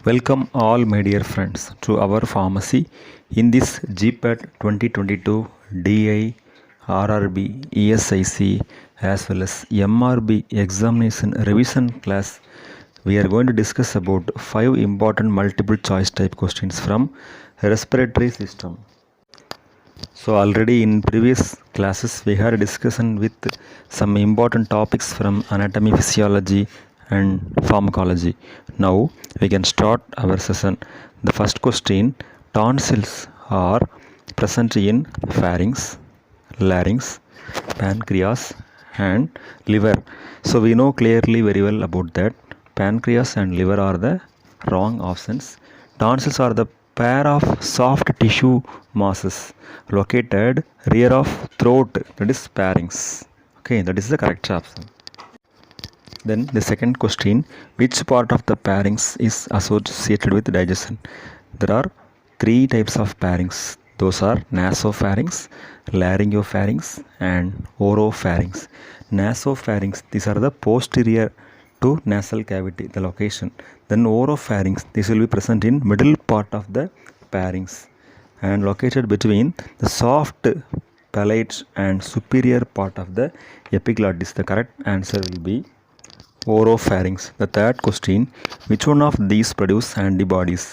Welcome all my dear friends to our pharmacy in this GPAT 2022 DI, RRB, ESIC as well as MRB examination revision class. We are going to discuss about 5 important multiple choice type questions from respiratory system. So already in previous classes we had a discussion with some important topics from anatomy, physiology and pharmacology. Now we can start our session. The first question: tonsils are present in pharynx, larynx, pancreas and liver. So we know clearly very well about that. Pancreas and liver are the wrong options. Tonsils are the pair of soft tissue masses located rear of throat, that is pharynx. Okay, that is the correct option. Then the second question: which part of the pharynx is associated with digestion? There are 3 types of pharynx. Those are nasopharynx, laryngopharynx and oropharynx. Nasopharynx, these are the posterior to nasal cavity, the location. Then oropharynx, this will be present in middle part of the pharynx and located between the soft palate and superior part of the epiglottis. The correct answer will be oropharynx. The third question: which one of these produce antibodies?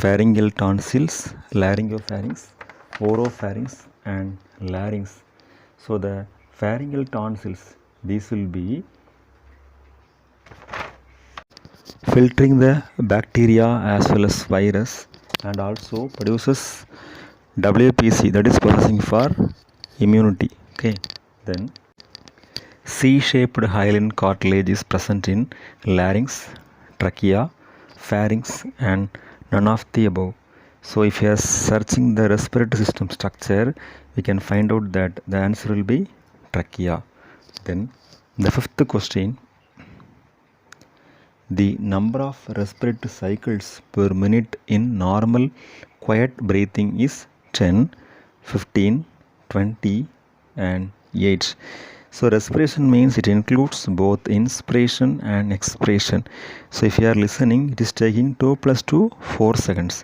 Pharyngeal tonsils, laryngopharynx, oropharynx and larynx. So the pharyngeal tonsils, these will be filtering the bacteria as well as virus and also produces WPC, that is processing for immunity. Okay, then C-shaped hyaline cartilage is present in larynx, trachea, pharynx and none of the above. So if you are searching the respiratory system structure, we can find out that the answer will be trachea. Then the fifth question: the number of respiratory cycles per minute in normal quiet breathing is 10, 15, 20 and 8. So respiration means it includes both inspiration and expiration. So if you are listening, it is taking 2 plus 2, 4 seconds.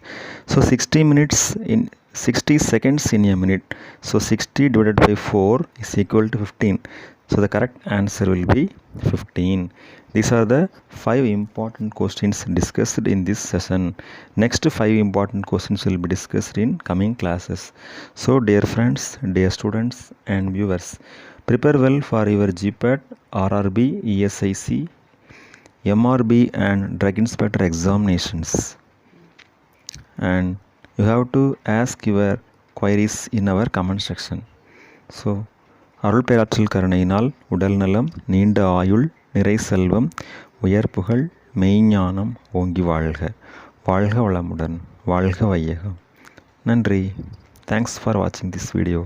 So 60 seconds in a minute. So 60 divided by 4 is equal to 15. So the correct answer will be 15. These are the 5 important questions discussed in this session. Next 5 important questions will be discussed in coming classes. So dear friends, dear students and viewers, prepare well for your GPAT, RRB, ESIC, MRB and drug inspector examinations. And you have to ask your queries in our comment section. So அருள் பேராற்றல் கருணையினால் உடல் நலம், நீண்ட ஆயுள், நிறை செல்வம், உயர் புகழ், மெய்ஞானம் ஓங்கி வாழ்க. வாழ்க வளமுடன், வாழ்க வையகம். நன்றி. Thanks for watching this video.